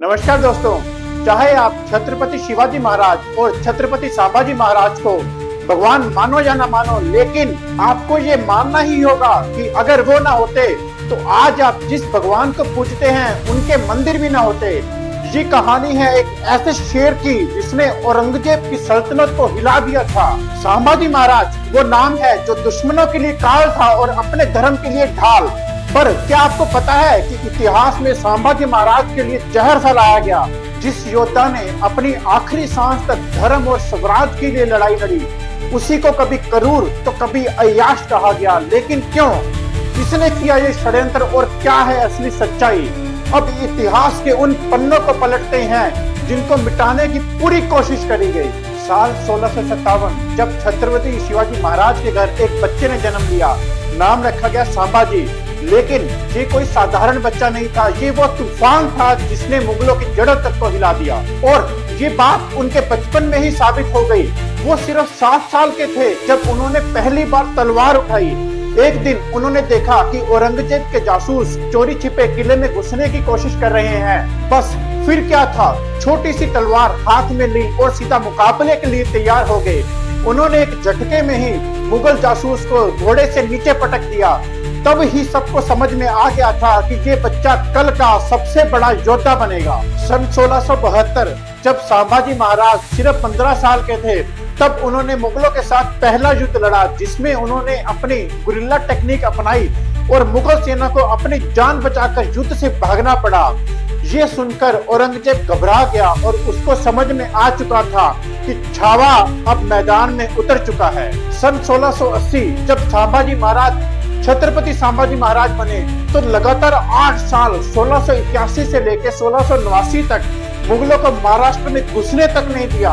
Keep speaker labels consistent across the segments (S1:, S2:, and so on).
S1: नमस्कार दोस्तों, चाहे आप छत्रपति शिवाजी महाराज और छत्रपति संभाजी महाराज को भगवान मानो या ना मानो, लेकिन आपको ये मानना ही होगा कि अगर वो ना होते तो आज आप जिस भगवान को पूजते हैं उनके मंदिर भी ना होते। ये कहानी है एक ऐसे शेर की जिसने औरंगजेब की सल्तनत को हिला दिया था। संभाजी महाराज वो नाम है जो दुश्मनों के लिए काल था और अपने धर्म के लिए ढाल। पर क्या आपको पता है कि इतिहास में संभाजी महाराज के लिए जहर फैलाया गया? जिस योद्धा ने अपनी आखिरी सांस तक धर्म और स्वराज के लिए लड़ाई लड़ी, उसी को कभी करूर तो कभी अय्याश कहा गया। लेकिन क्यों? किसने किया ये षड्यंत्र और क्या है असली सच्चाई? अब इतिहास के उन पन्नों को पलटते हैं जिनको मिटाने की पूरी कोशिश करी गई। साल 1657 जब छत्रपति शिवाजी महाराज के घर एक बच्चे ने जन्म लिया, नाम रखा गया संभाजी। लेकिन ये कोई साधारण बच्चा नहीं था, ये वो तूफान था जिसने मुगलों की जड़ों तक को हिला दिया। और ये बात उनके बचपन में ही साबित हो गई। वो सिर्फ 7 साल के थे जब उन्होंने पहली बार तलवार उठाई। एक दिन उन्होंने देखा कि औरंगजेब के जासूस चोरी छिपे किले में घुसने की कोशिश कर रहे हैं। बस फिर क्या था, छोटी सी तलवार हाथ में ली और सीधा मुकाबले के लिए तैयार हो गए। उन्होंने एक झटके में ही मुगल जासूस को घोड़े से नीचे पटक दिया। तब ही सबको समझ में आ गया था कि ये बच्चा कल का सबसे बड़ा योद्धा बनेगा। सन 1672 जब संभाजी महाराज सिर्फ 15 साल के थे, तब उन्होंने मुगलों के साथ पहला युद्ध लड़ा, जिसमें उन्होंने अपनी गुरिल्ला टेक्निक अपनाई और मुगल सेना को अपनी जान बचाकर युद्ध से भागना पड़ा। ये सुनकर औरंगजेब घबरा गया और उसको समझ में आ चुका था कि छावा अब मैदान में उतर चुका है। सन 1680 जब संभाजी महाराज छत्रपति संभाजी महाराज बने, तो लगातार 8 साल 1681 से लेकर 1689 तक मुगलों को महाराष्ट्र में घुसने तक नहीं दिया।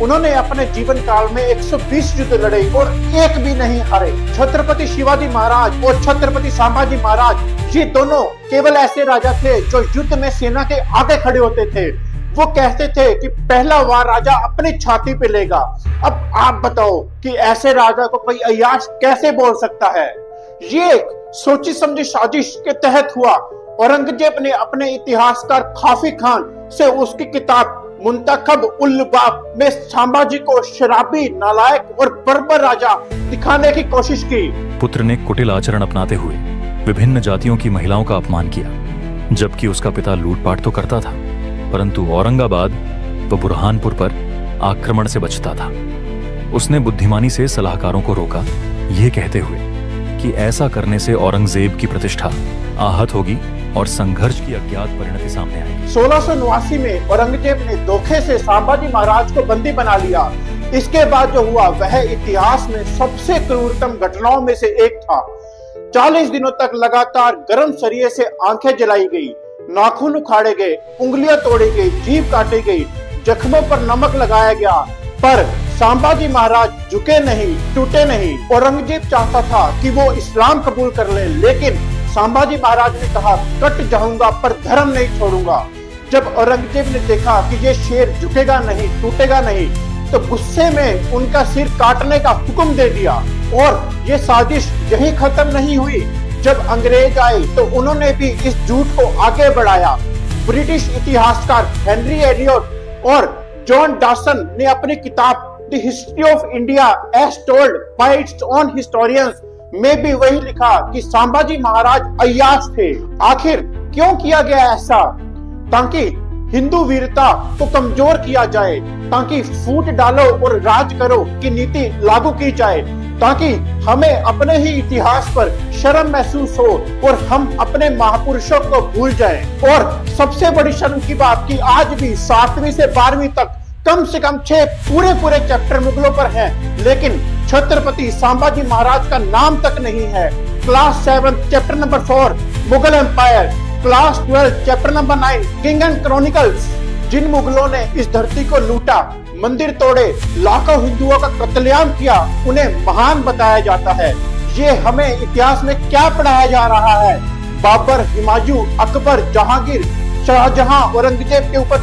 S1: उन्होंने अपने जीवन काल में 120 युद्ध लड़े और एक भी नहीं हारे। छत्रपति शिवाजी महाराज और छत्रपति संभाजी महाराज ये दोनों केवल ऐसे राजा थे जो युद्ध में सेना के आगे खड़े होते थे। वो कहते थे कि पहला वार राजा अपनी छाती पे लेगा। अब आप बताओ कि ऐसे राजा को कोई अय्याश कैसे बोल सकता है? ये एक सोची समझी साजिश के तहत हुआ। औरंगजेब ने अपने इतिहासकार खाफी खान से उसकी किताब मुंतखब उल लुबाब में संभाजी को शराबी, नालायक और बर्बर राजा दिखाने की कोशिश की।
S2: पुत्र ने कुटिल आचरण अपनाते हुए विभिन्न जातियों की महिलाओं का अपमान किया, जबकि उसका पिता लूटपाट तो करता था, परंतु औरंगाबाद व बुरहानपुर पर आक्रमण से बचता था। उसने बुद्धिमानी से सलाहकारों को रोका, यह कहते हुए कि ऐसा करने से औरंगजेब की प्रतिष्ठा आहत होगी और संघर्ष की अज्ञात परिणति सामने आएगी।
S1: 1689 में औरंगजेब ने धोखे से संभाजी महाराज को बंदी बना लिया। इसके बाद जो हुआ वह इतिहास में सबसे क्रूरतम घटनाओं में से एक था। 40 दिनों तक लगातार गर्म सरिये से आंखें जलाई गई, नाखून उखाड़े गए, उंगलियां तोड़ी गई, जीभ काटी गई, जख्मों पर नमक लगाया गया, पर संभाजी महाराज झुके नहीं, टूटे नहीं। औरंगजेब चाहता था कि वो इस्लाम कबूल कर ले, लेकिन संभाजी महाराज ने कहा, कट जाऊंगा पर धर्म नहीं छोड़ूंगा। जब औरंगजेब ने देखा कि ये शेर झुकेगा नहीं, टूटेगा नहीं, तो गुस्से में उनका सिर काटने का हुक्म दे दिया। और ये साजिश यही खत्म नहीं हुई। जब अंग्रेज आए तो उन्होंने भी इस झूठ को आगे बढ़ाया। ब्रिटिश इतिहासकार हेनरी एलियट और जॉन डॉसन ने अपनी किताब the history of India as told by its own historians में भी वही लिखा कि संभाजी महाराज अय्याश थे। आखिर क्यों किया गया ऐसा? ताकि हिंदू वीरता को कमजोर किया जाए, ताकि फूट डालो और राज करो की नीति लागू की जाए, ताकि हमें अपने ही इतिहास पर शर्म महसूस हो और हम अपने महापुरुषों को भूल जाएं। और सबसे बड़ी शर्म की बात कि आज भी 7वीं से 12वीं तक कम से कम 6 पूरे चैप्टर मुगलों पर हैं, लेकिन छत्रपति संभाजी महाराज का नाम तक नहीं है। Class 7 chapter number 4 Mughal empire, class 12 chapter number 9 king and chronicles. जिन मुगलों ने इस धरती को लूटा, मंदिर तोड़े, लाखों हिंदुओं का कत्लेआम किया, उन्हें महान बताया जाता है। ये हमें इतिहास में क्या पढ़ाया जा रहा है? बाबर, हुमायूं, अकबर, जहांगीर, शाहजहां, औरंगजेब के ऊपर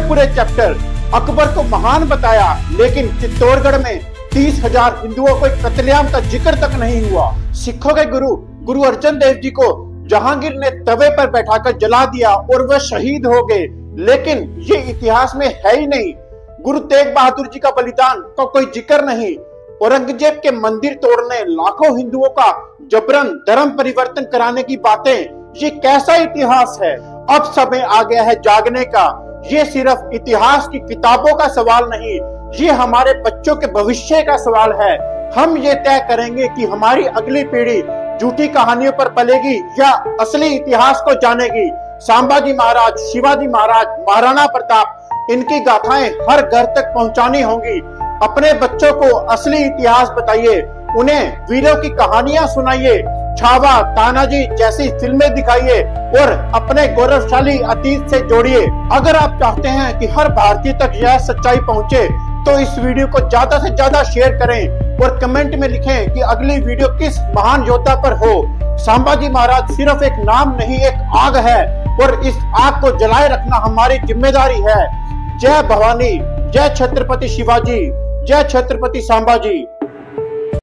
S1: पूरे चैप्टर। अकबर को महान बताया, लेकिन चित्तौड़गढ़ में 30,000 हिंदुओं को कत्लेआम का जिक्र तक नहीं हुआ। सिखों के गुरु अर्जन देव जी को जहांगीर ने तवे पर बैठाकर जला दिया और वह शहीद हो गए, लेकिन ये इतिहास में है ही नहीं। गुरु तेग बहादुर जी का बलिदान का कोई जिक्र नहीं। औरंगजेब के मंदिर तोड़ने, लाखों हिंदुओं का जबरन धर्म परिवर्तन कराने की बातें, ये कैसा इतिहास है? अब समय आ गया है जागने का। ये सिर्फ इतिहास की किताबों का सवाल नहीं, ये हमारे बच्चों के भविष्य का सवाल है। हम ये तय करेंगे कि हमारी अगली पीढ़ी झूठी कहानियों पर पलेगी या असली इतिहास को जानेगी। संभाजी महाराज, शिवाजी महाराज, महाराणा प्रताप, इनकी गाथाएं हर घर तक पहुंचानी होंगी। अपने बच्चों को असली इतिहास बताइए, उन्हें वीरों की कहानियां सुनाइए, छावा, तानाजी जैसी फिल्में दिखाइए और अपने गौरवशाली अतीत से जोड़िए। अगर आप चाहते हैं कि हर भारतीय तक यह सच्चाई पहुंचे तो इस वीडियो को ज्यादा से ज्यादा शेयर करें और कमेंट में लिखें कि अगली वीडियो किस महान योद्धा पर हो। संभाजी महाराज सिर्फ एक नाम नहीं, एक आग है और इस आग को जलाए रखना हमारी जिम्मेदारी है। जय भवानी, जय छत्रपति शिवाजी, जय छत्रपति संभाजी।